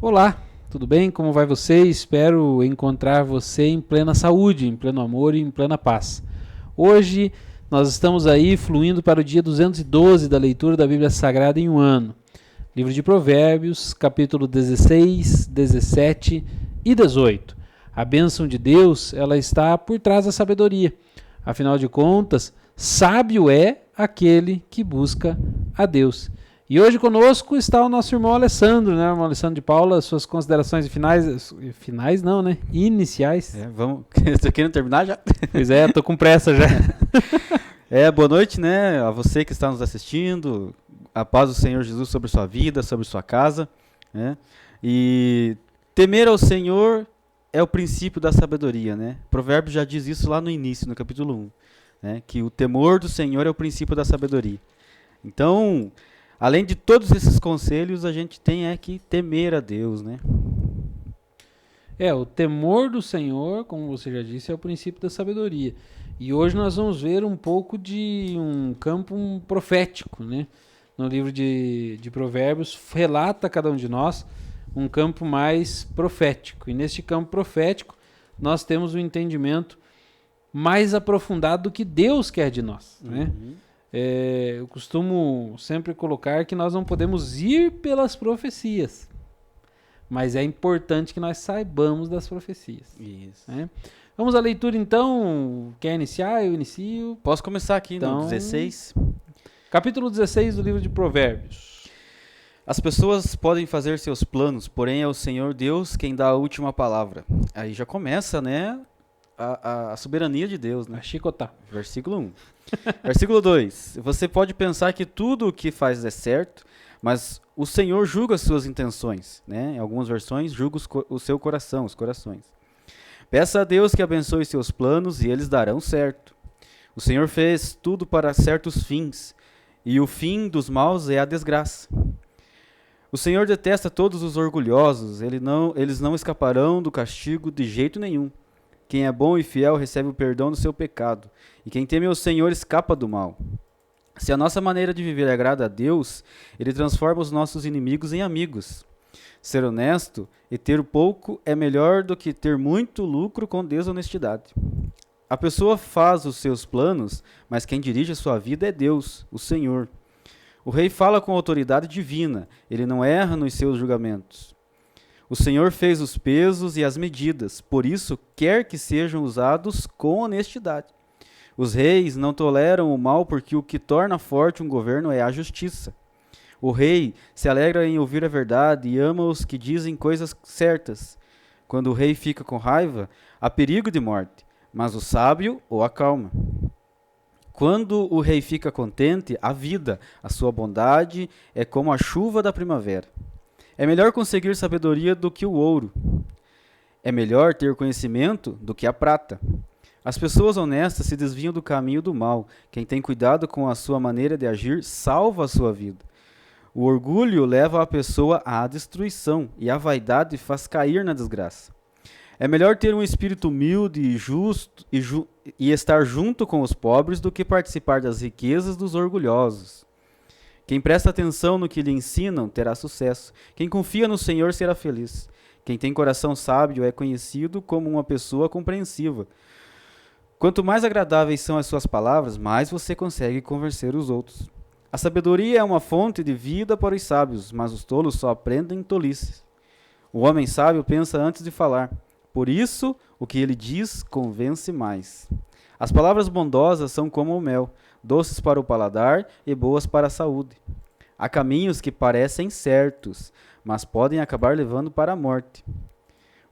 Olá, tudo bem? Como vai você? Espero encontrar você em plena saúde, em pleno amor e em plena paz. Hoje nós estamos aí fluindo para o dia 212 da leitura da Bíblia Sagrada em um ano. Livro de Provérbios, capítulo 16, 17 e 18. A bênção de Deus, ela está por trás da sabedoria. Afinal de contas, sábio é aquele que busca a Deus. E hoje conosco está o nosso irmão Alessandro, né? O irmão Alessandro de Paula, suas considerações finais não, né? Iniciais. Vamos, você querendo terminar já? Pois é, tô com pressa já. Boa noite, né, a você que está nos assistindo, a paz do Senhor Jesus sobre sua vida, sobre sua casa, né? E temer ao Senhor é o princípio da sabedoria, né? Provérbios já diz isso lá no início, no capítulo 1, né? Que o temor do Senhor é o princípio da sabedoria. Então, além de todos esses conselhos, a gente tem que temer a Deus, né? O temor do Senhor, como você já disse, é o princípio da sabedoria. E hoje nós vamos ver um pouco de um campo profético, né? No livro de Provérbios, relata a cada um de nós um campo mais profético. E neste campo profético, nós temos um entendimento mais aprofundado do que Deus quer de nós, né? Eu costumo sempre colocar que nós não podemos ir pelas profecias, mas é importante que nós saibamos das profecias. Isso. Né? Vamos à leitura então. Quer iniciar? Eu inicio. Posso começar aqui então, no 16? Capítulo 16 do livro de Provérbios. As pessoas podem fazer seus planos, porém é o Senhor Deus quem dá a última palavra. Aí já começa, né, a soberania de Deus, né? A chicotar. Versículo 1. Versículo 2. Você pode pensar que tudo o que faz é certo, mas o Senhor julga as suas intenções, né? Em algumas versões, julga o seu coração, os corações. Peça a Deus que abençoe seus planos e eles darão certo. O Senhor fez tudo para certos fins, e o fim dos maus é a desgraça. O Senhor detesta todos os orgulhosos, eles não escaparão do castigo de jeito nenhum. Quem é bom e fiel recebe o perdão do seu pecado, e quem teme ao Senhor escapa do mal. Se a nossa maneira de viver agrada a Deus, Ele transforma os nossos inimigos em amigos. Ser honesto e ter pouco é melhor do que ter muito lucro com desonestidade. A pessoa faz os seus planos, mas quem dirige a sua vida é Deus, o Senhor. O rei fala com autoridade divina, ele não erra nos seus julgamentos. O Senhor fez os pesos e as medidas, por isso quer que sejam usados com honestidade. Os reis não toleram o mal porque o que torna forte um governo é a justiça. O rei se alegra em ouvir a verdade e ama os que dizem coisas certas. Quando o rei fica com raiva, há perigo de morte, mas o sábio o acalma. Quando o rei fica contente, há vida, a sua bondade é como a chuva da primavera. É melhor conseguir sabedoria do que o ouro. É melhor ter conhecimento do que a prata. As pessoas honestas se desviam do caminho do mal. Quem tem cuidado com a sua maneira de agir salva a sua vida. O orgulho leva a pessoa à destruição e a vaidade faz cair na desgraça. É melhor ter um espírito humilde e justo e estar junto com os pobres do que participar das riquezas dos orgulhosos. Quem presta atenção no que lhe ensinam terá sucesso. Quem confia no Senhor será feliz. Quem tem coração sábio é conhecido como uma pessoa compreensiva. Quanto mais agradáveis são as suas palavras, mais você consegue convencer os outros. A sabedoria é uma fonte de vida para os sábios, mas os tolos só aprendem tolices. O homem sábio pensa antes de falar. Por isso, o que ele diz convence mais. As palavras bondosas são como o mel, doces para o paladar e boas para a saúde. Há caminhos que parecem certos, mas podem acabar levando para a morte.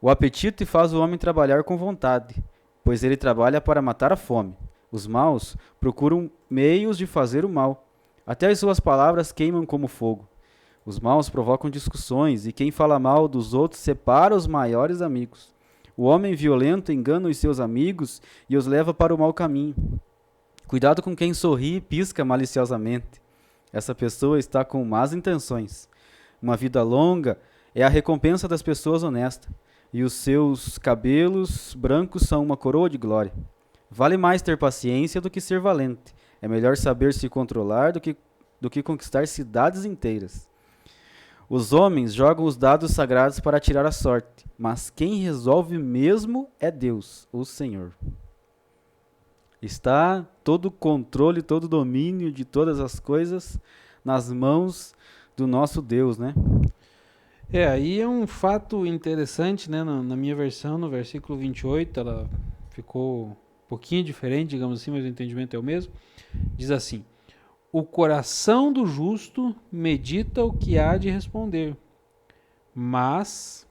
O apetite faz o homem trabalhar com vontade, pois ele trabalha para matar a fome. Os maus procuram meios de fazer o mal. Até as suas palavras queimam como fogo. Os maus provocam discussões, e quem fala mal dos outros separa os maiores amigos. O homem violento engana os seus amigos e os leva para o mau caminho. Cuidado com quem sorri e pisca maliciosamente. Essa pessoa está com más intenções. Uma vida longa é a recompensa das pessoas honestas, e os seus cabelos brancos são uma coroa de glória. Vale mais ter paciência do que ser valente. É melhor saber se controlar do que conquistar cidades inteiras. Os homens jogam os dados sagrados para tirar a sorte, mas quem resolve mesmo é Deus, o Senhor. Está todo o controle, todo o domínio de todas as coisas nas mãos do nosso Deus, né? Aí é um fato interessante, né? Na minha versão, no versículo 28, ela ficou um pouquinho diferente, digamos assim, mas o entendimento é o mesmo. Diz assim: o coração do justo medita o que há de responder, mas...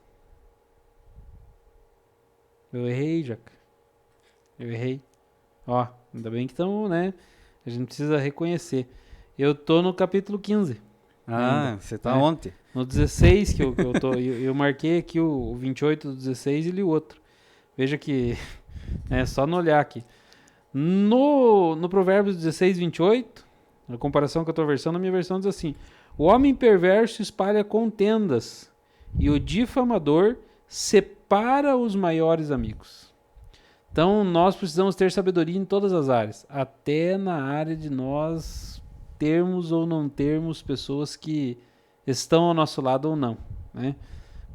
Eu errei, Jaca. Eu errei. Ó, ainda bem que estamos, né? A gente precisa reconhecer. Eu tô no capítulo 15. Ah, ainda, você tá né? ontem. No 16 que eu tô. Eu marquei aqui o 28 do 16 e li o outro. Veja que é só no olhar aqui. No Provérbios 16, 28, na comparação com a tua versão, na minha versão diz assim: o homem perverso espalha contendas e o difamador separa os maiores amigos. Então nós precisamos ter sabedoria em todas as áreas, até na área de nós termos ou não termos pessoas que estão ao nosso lado ou não, né?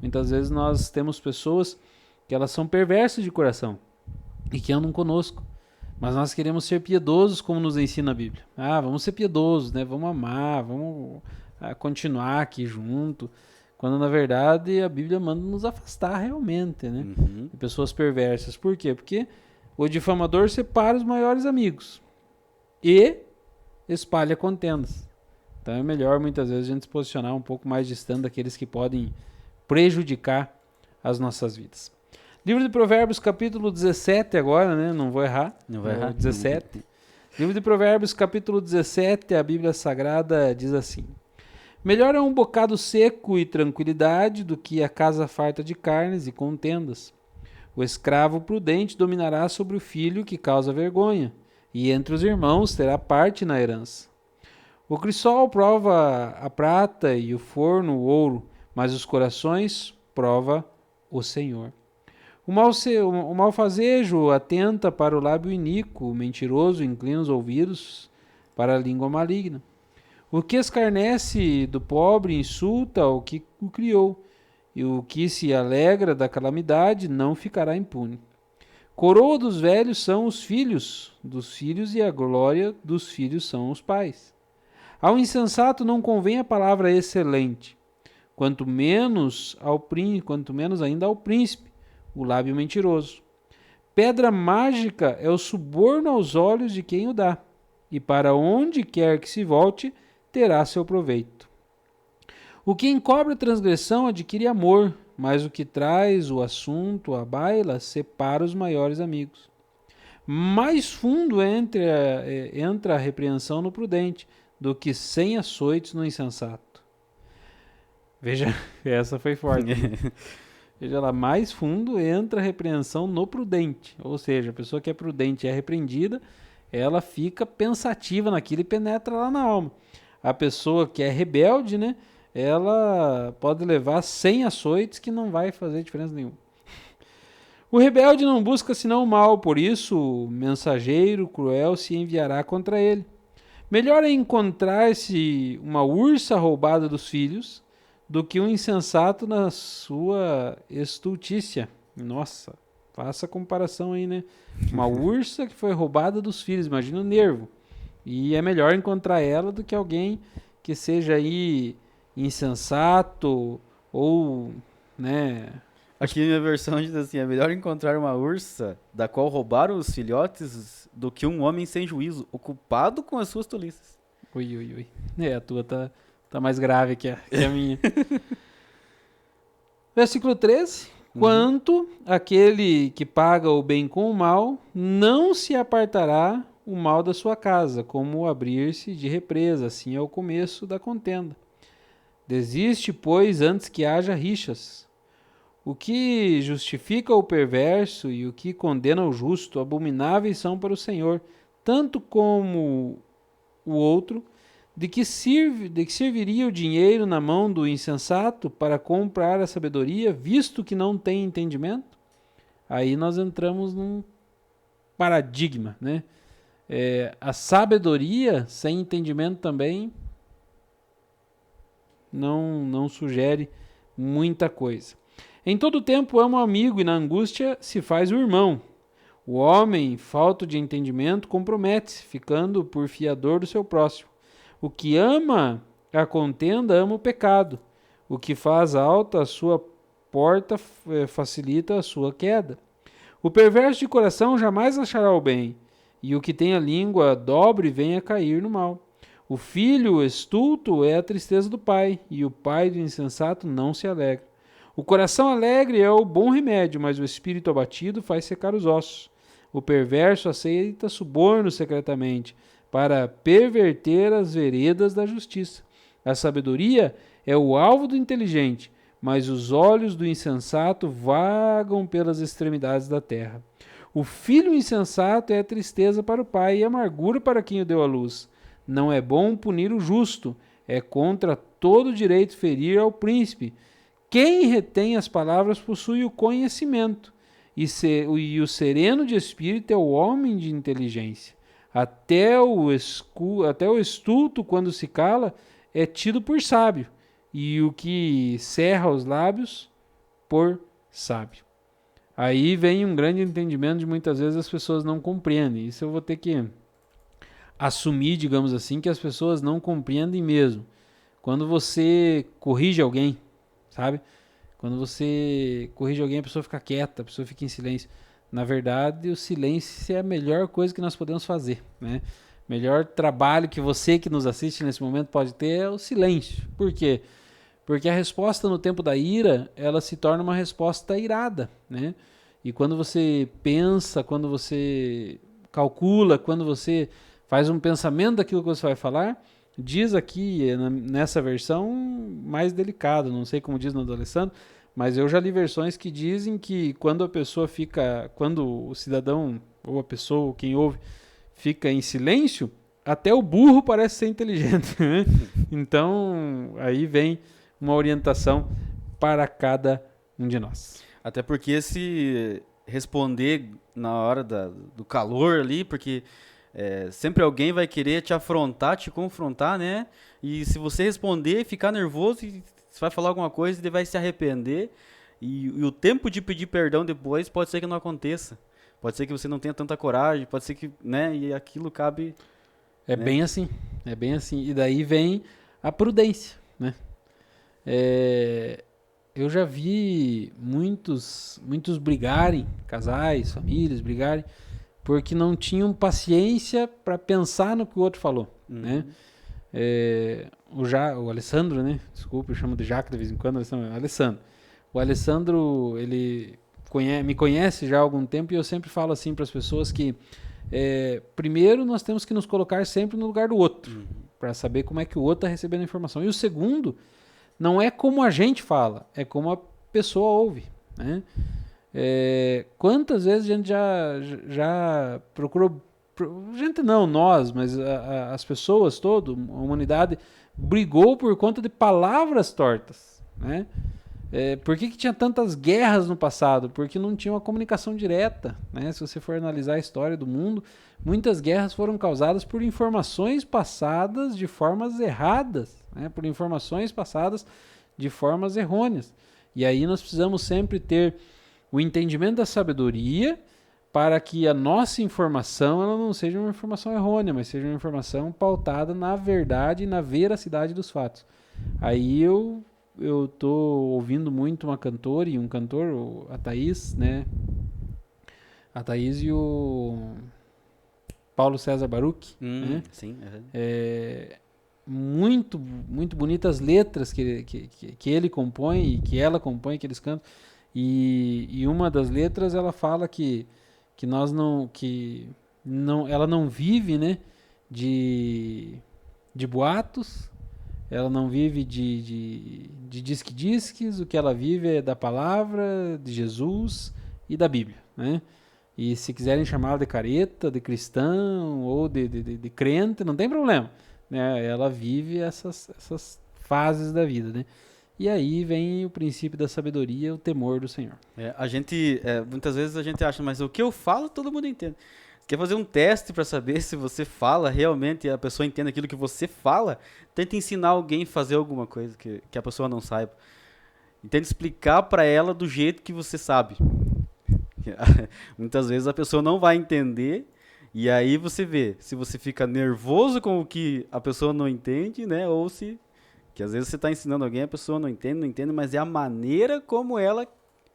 Muitas vezes nós temos pessoas que elas são perversas de coração e que andam conosco, mas nós queremos ser piedosos como nos ensina a Bíblia. Vamos ser piedosos, né? Vamos amar, vamos continuar aqui junto, quando na verdade a Bíblia manda nos afastar realmente, né? De pessoas perversas. Por quê? Porque o difamador separa os maiores amigos e espalha contendas. Então é melhor muitas vezes a gente se posicionar um pouco mais distante daqueles que podem prejudicar as nossas vidas. Livro de Provérbios, capítulo 17 agora, né? Não vou errar. Não vai errar. 17. Livro de Provérbios, capítulo 17, a Bíblia Sagrada diz assim: melhor é um bocado seco e tranquilidade do que a casa farta de carnes e contendas. O escravo prudente dominará sobre o filho que causa vergonha, e entre os irmãos terá parte na herança. O crisol prova a prata e o forno o ouro, mas os corações prova o Senhor. O malfazejo atenta para o lábio iníquo, o mentiroso inclina os ouvidos para a língua maligna. O que escarnece do pobre insulta o que o criou, e o que se alegra da calamidade não ficará impune. Coroa dos velhos são os filhos dos filhos, e a glória dos filhos são os pais. Ao insensato não convém a palavra excelente, quanto menos ainda ao príncipe, o lábio mentiroso. Pedra mágica é o suborno aos olhos de quem o dá, e para onde quer que se volte, terá seu proveito. O que encobre a transgressão adquire amor, mas o que traz o assunto à baila separa os maiores amigos. Mais fundo entra a repreensão no prudente, do que 100 açoites no insensato. Veja, essa foi forte. Veja lá, mais fundo entra a repreensão no prudente. Ou seja, a pessoa que é prudente e é repreendida, ela fica pensativa naquilo e penetra lá na alma. A pessoa que é rebelde, né, ela pode levar 100 açoites que não vai fazer diferença nenhuma. O rebelde não busca senão o mal, por isso o mensageiro cruel se enviará contra ele. Melhor é encontrar-se uma ursa roubada dos filhos do que um insensato na sua estultícia. Nossa, faça a comparação aí, né? Uma ursa que foi roubada dos filhos, imagina o nervo. E é melhor encontrar ela do que alguém que seja aí insensato ou, né... Aqui na minha versão diz assim: é melhor encontrar uma ursa da qual roubaram os filhotes do que um homem sem juízo, ocupado com as suas tolices. Ui. A tua tá mais grave que a minha. Versículo 13. Quanto aquele que paga o bem com o mal, não se apartará o mal da sua casa, como o abrir-se de represa, assim é o começo da contenda. Desiste, pois, antes que haja rixas. O que justifica o perverso e o que condena o justo, abomináveis são para o Senhor, tanto como o outro. De que serviria o dinheiro na mão do insensato para comprar a sabedoria, visto que não tem entendimento? Aí nós entramos num paradigma, né? A sabedoria sem entendimento também não sugere muita coisa. Em todo tempo ama o amigo e na angústia se faz o irmão. O homem, falto de entendimento, compromete-se, ficando por fiador do seu próximo. O que ama a contenda ama o pecado. O que faz alta a sua porta facilita a sua queda. O perverso de coração jamais achará o bem, e o que tem a língua dobre vem a cair no mal. O filho estulto é a tristeza do pai, e o pai do insensato não se alegra. O coração alegre é o bom remédio, mas o espírito abatido faz secar os ossos. O perverso aceita suborno secretamente, para perverter as veredas da justiça. A sabedoria é o alvo do inteligente, mas os olhos do insensato vagam pelas extremidades da terra. O filho insensato é a tristeza para o pai e a amargura para quem o deu à luz. Não é bom punir o justo, é contra todo direito ferir ao príncipe. Quem retém as palavras possui o conhecimento, e o sereno de espírito é o homem de inteligência. Até o estulto, quando se cala, é tido por sábio, e o que cerra os lábios, por sábio. Aí vem um grande entendimento de muitas vezes as pessoas não compreendem. Isso eu vou ter que assumir, digamos assim, que as pessoas não compreendem mesmo. Quando você corrige alguém, sabe? Quando você corrige alguém, a pessoa fica quieta, a pessoa fica em silêncio. Na verdade, o silêncio é a melhor coisa que nós podemos fazer, né? Melhor trabalho que você que nos assiste nesse momento pode ter é o silêncio. Por quê? Porque a resposta no tempo da ira, ela se torna uma resposta irada, né? E quando você pensa, quando você calcula, quando você faz um pensamento daquilo que você vai falar, diz aqui, nessa versão, mais delicado, não sei como diz no do Alessandro, mas eu já li versões que dizem que quando a pessoa fica, quando o cidadão, ou a pessoa, ou quem ouve, fica em silêncio, até o burro parece ser inteligente, né? Então, aí vem uma orientação para cada um de nós. Até porque se responder na hora do calor ali, porque sempre alguém vai querer te afrontar, te confrontar, né? E se você responder, ficar nervoso, você vai falar alguma coisa e ele vai se arrepender. E o tempo de pedir perdão depois pode ser que não aconteça. Pode ser que você não tenha tanta coragem, pode ser que, né? E aquilo cabe... É bem assim, é bem assim. E daí vem a prudência, né? Eu já vi muitos brigarem, casais, famílias brigarem, porque não tinham paciência para pensar no que o outro falou, né? O Alessandro, né? Desculpa, eu chamo de Jaque de vez em quando, Alessandro. O Alessandro, ele me conhece já há algum tempo e eu sempre falo assim para as pessoas que primeiro nós temos que nos colocar sempre no lugar do outro, para saber como é que o outro está recebendo a informação. E o segundo, não é como a gente fala, é como a pessoa ouve, né? Quantas vezes a gente já procurou, gente não, nós, mas as pessoas, a humanidade, brigou por conta de palavras tortas, né? Por que tinha tantas guerras no passado? Porque não tinha uma comunicação direta, né? Se você for analisar a história do mundo, muitas guerras foram causadas por informações passadas de formas erradas, né? Por informações passadas de formas errôneas. E aí nós precisamos sempre ter o entendimento da sabedoria para que a nossa informação ela não seja uma informação errônea, mas seja uma informação pautada na verdade e na veracidade dos fatos. Aí eu tô ouvindo muito uma cantora e um cantor, a Thaís, né? A Thaís e o Paulo César Baruch, né? Sim. Muito, muito bonitas letras que ele compõe e que ela compõe, que eles cantam. E uma das letras ela fala que ela não vive, né, de boatos, ela não vive de disque-disques, o que ela vive é da palavra de Jesus e da Bíblia, né? E se quiserem chamá-la de careta, de cristão ou de crente, não tem problema, né? Ela vive essas fases da vida, né? E aí vem o princípio da sabedoria, o temor do Senhor. Muitas vezes a gente acha, mas o que eu falo todo mundo entende. Quer fazer um teste para saber se você fala realmente e a pessoa entende aquilo que você fala? Tenta ensinar alguém a fazer alguma coisa que a pessoa não saiba. E tenta explicar para ela do jeito que você sabe. Muitas vezes a pessoa não vai entender e aí você vê se você fica nervoso com o que a pessoa não entende, né? Ou se... Que às vezes você está ensinando alguém, a pessoa não entende, mas é a maneira como ela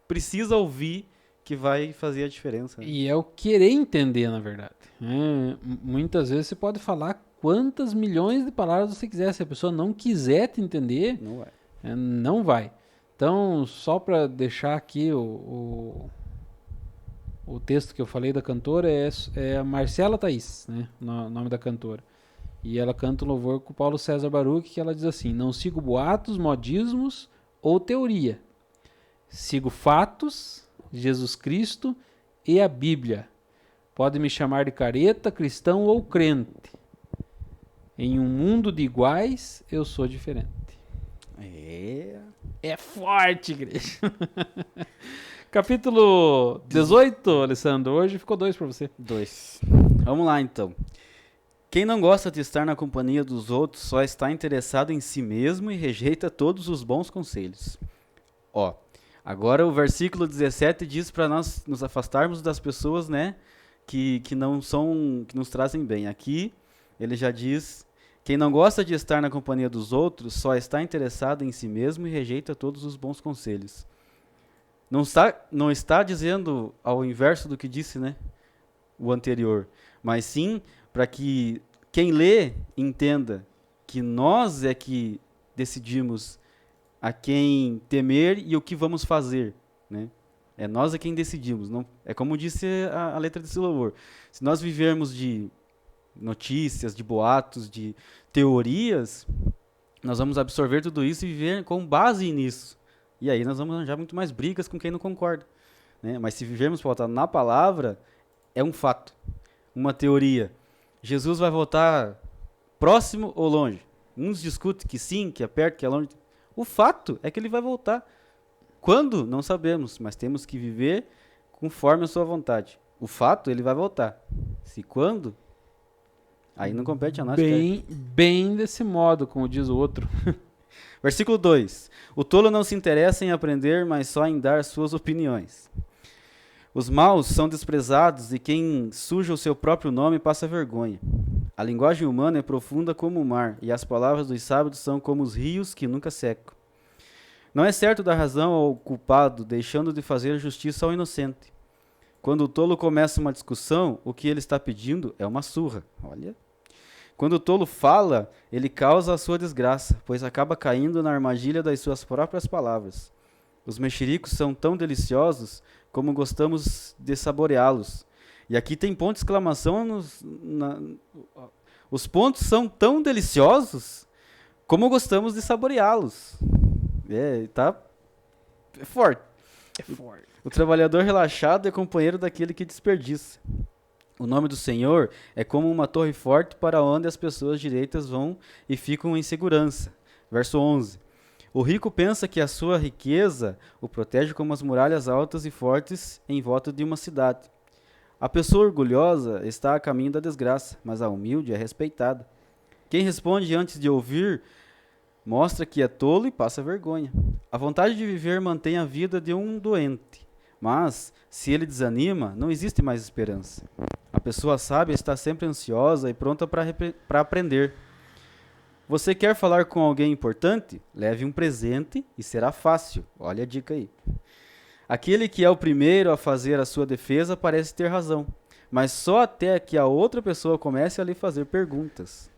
precisa ouvir que vai fazer a diferença. Né? E é o querer entender, na verdade. Muitas vezes você pode falar quantas milhões de palavras você quiser. Se a pessoa não quiser te entender, Não vai. Não vai. Então, só para deixar aqui o texto que eu falei da cantora é a Marcela Thaís, né? O nome da cantora. E ela canta o louvor com o Paulo César Baruch, que ela diz assim: não sigo boatos, modismos ou teoria. Sigo fatos, Jesus Cristo e a Bíblia. Pode me chamar de careta, cristão ou crente. Em um mundo de iguais, eu sou diferente. É forte, igreja. Capítulo 18, Alessandro. Hoje ficou 2 para você. 2. Vamos lá, então. Quem não gosta de estar na companhia dos outros só está interessado em si mesmo e rejeita todos os bons conselhos. Ó, agora o versículo 17 diz para nós nos afastarmos das pessoas, né, que nos trazem bem. Aqui ele já diz: quem não gosta de estar na companhia dos outros só está interessado em si mesmo e rejeita todos os bons conselhos. Não está dizendo ao inverso do que disse, né, o anterior, mas sim para que quem lê entenda que nós é que decidimos a quem temer e o que vamos fazer, né? É nós é quem decidimos. Não, é como disse a letra desse louvor. Se nós vivermos de notícias, de boatos, de teorias, nós vamos absorver tudo isso e viver com base nisso. E aí nós vamos arranjar muito mais brigas com quem não concorda, né? Mas se vivermos pautado na palavra, é um fato, uma teoria. Jesus vai voltar próximo ou longe? Uns discutem que sim, que é perto, que é longe. O fato é que ele vai voltar. Quando? Não sabemos, mas temos que viver conforme a sua vontade. O fato, ele vai voltar. Se quando? Aí não compete a nós. Bem desse modo, como diz o outro. Versículo 2. O tolo não se interessa em aprender, mas só em dar suas opiniões. Os maus são desprezados e quem suja o seu próprio nome passa vergonha. A linguagem humana é profunda como o mar e as palavras dos sábios são como os rios que nunca secam. Não é certo dar razão ao culpado, deixando de fazer justiça ao inocente. Quando o tolo começa uma discussão, o que ele está pedindo é uma surra. Olha. Quando o tolo fala, ele causa a sua desgraça, pois acaba caindo na armadilha das suas próprias palavras. Os mexericos são tão deliciosos como gostamos de saboreá-los. E aqui tem ponto de exclamação. Os pontos são tão deliciosos como gostamos de saboreá-los. É forte. É forte. O trabalhador relaxado é companheiro daquele que desperdiça. O nome do Senhor é como uma torre forte para onde as pessoas direitas vão e ficam em segurança. Verso 11. O rico pensa que a sua riqueza o protege como as muralhas altas e fortes em volta de uma cidade. A pessoa orgulhosa está a caminho da desgraça, mas a humilde é respeitada. Quem responde antes de ouvir mostra que é tolo e passa vergonha. A vontade de viver mantém a vida de um doente, mas se ele desanima, não existe mais esperança. A pessoa sábia está sempre ansiosa e pronta para aprender. Você quer falar com alguém importante? Leve um presente e será fácil. Olha a dica aí. Aquele que é o primeiro a fazer a sua defesa parece ter razão, mas só até que a outra pessoa comece a lhe fazer perguntas.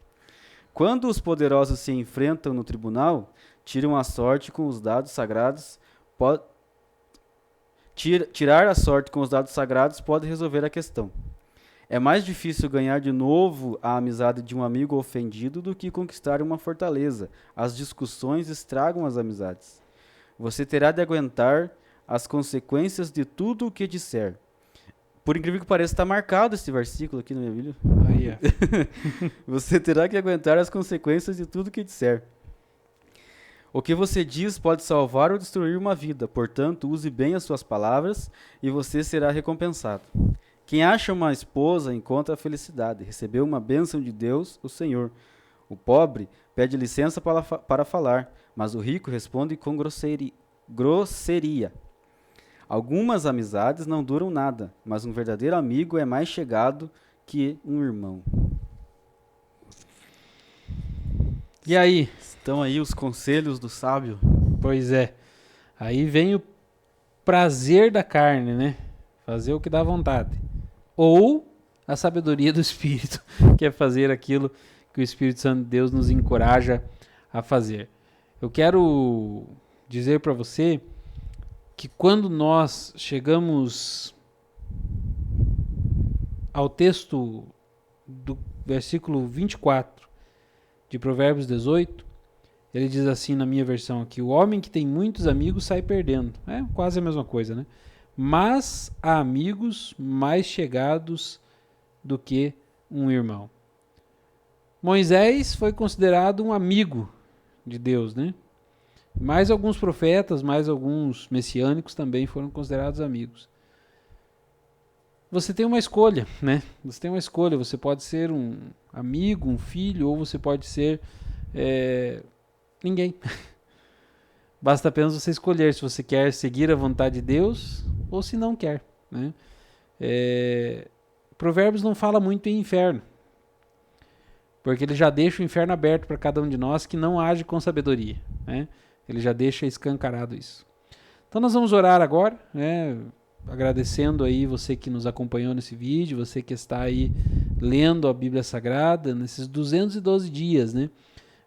Quando os poderosos se enfrentam no tribunal, tiram a sorte com os dados sagrados. Tirar a sorte com os dados sagrados pode resolver a questão. É mais difícil ganhar de novo a amizade de um amigo ofendido do que conquistar uma fortaleza. As discussões estragam as amizades. Você terá de aguentar as consequências de tudo o que disser. Por incrível que pareça, está marcado esse versículo aqui na minha Bíblia. Aí, ó. Você terá que aguentar as consequências de tudo o que disser. O que você diz pode salvar ou destruir uma vida. Portanto, use bem as suas palavras e você será recompensado. Quem acha uma esposa encontra a felicidade, recebeu uma bênção de Deus, o Senhor. O pobre pede licença para falar, mas o rico responde com grosseria. Algumas amizades não duram nada, mas um verdadeiro amigo é mais chegado que um irmão. E aí? Estão aí os conselhos do sábio. Pois é. Aí vem o prazer da carne, né? Fazer o que dá vontade. Ou a sabedoria do Espírito, que é fazer aquilo que o Espírito Santo de Deus nos encoraja a fazer. Eu quero dizer para você que quando nós chegamos ao texto do versículo 24 de Provérbios 18, ele diz assim na minha versão aqui: o homem que tem muitos amigos sai perdendo. É quase a mesma coisa, né? Mas há amigos mais chegados do que um irmão. Moisés foi considerado um amigo de Deus, né? Mais alguns profetas, mais alguns messiânicos também foram considerados amigos. Você tem uma escolha, né? Você tem uma escolha. Você pode ser um amigo, um filho, ou você pode ser ninguém. Basta apenas você escolher se você quer seguir a vontade de Deus ou se não quer, né? Provérbios não fala muito em inferno, porque ele já deixa o inferno aberto para cada um de nós que não age com sabedoria, né? Ele já deixa escancarado isso. Então nós vamos orar agora, né? Agradecendo aí você que nos acompanhou nesse vídeo, você que está aí lendo a Bíblia Sagrada nesses 212 dias, né?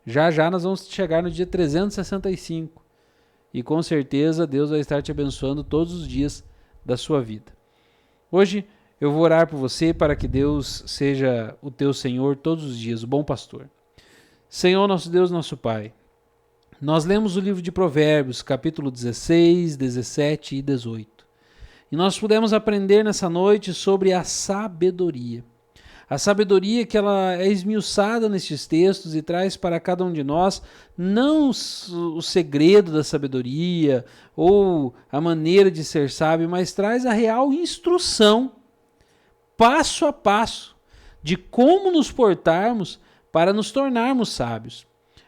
Já já nós vamos chegar no dia 365 e com certeza Deus vai estar te abençoando todos os dias da sua vida. Hoje eu vou orar por você para que Deus seja o teu Senhor todos os dias, o bom pastor. Senhor, nosso Deus, nosso Pai, nós lemos o livro de Provérbios, capítulo 16, 17 e 18. E nós pudemos aprender nessa noite sobre a sabedoria. A sabedoria que ela é esmiuçada nestes textos e traz para cada um de nós não o segredo da sabedoria ou a maneira de ser sábio, mas traz a real instrução, passo a passo, de como nos portarmos para nos tornarmos sábios.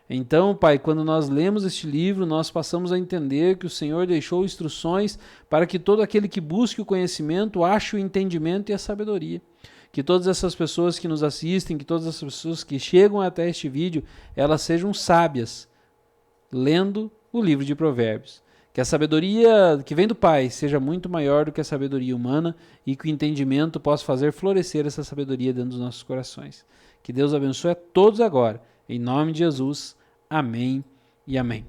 Então, Pai, quando nós lemos este livro, nós passamos a entender que o Senhor deixou instruções para que todo aquele que busque o conhecimento ache o entendimento e a sabedoria. Que todas essas pessoas que nos assistem, que todas as pessoas que chegam até este vídeo, elas sejam sábias, lendo o livro de Provérbios. Que a sabedoria que vem do Pai seja muito maior do que a sabedoria humana e que o entendimento possa fazer florescer essa sabedoria dentro dos nossos corações. Que Deus abençoe a todos agora. Em nome de Jesus. Amém e amém.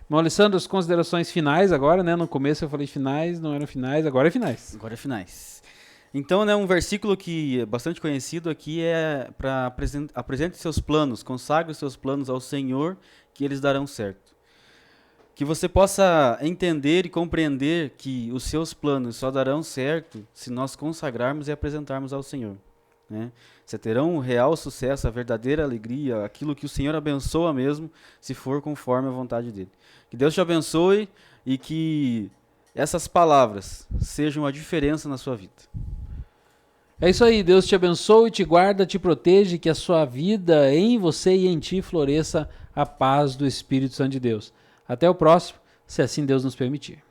Irmão Alessandro, as considerações finais agora, né? No começo eu falei finais, não eram finais, agora é finais. Agora é finais. Então, né, um versículo que é bastante conhecido aqui é para apresente seus planos, consagre os seus planos ao Senhor, que eles darão certo. Que você possa entender e compreender que os seus planos só darão certo se nós consagrarmos e apresentarmos ao Senhor, né? Você terá um real sucesso, a verdadeira alegria, aquilo que o Senhor abençoa mesmo, se for conforme a vontade dele. Que Deus te abençoe e que essas palavras sejam a diferença na sua vida. É isso aí, Deus te abençoe, te guarda, te protege, que a sua vida em você e em ti floresça a paz do Espírito Santo de Deus. Até o próximo, se assim Deus nos permitir.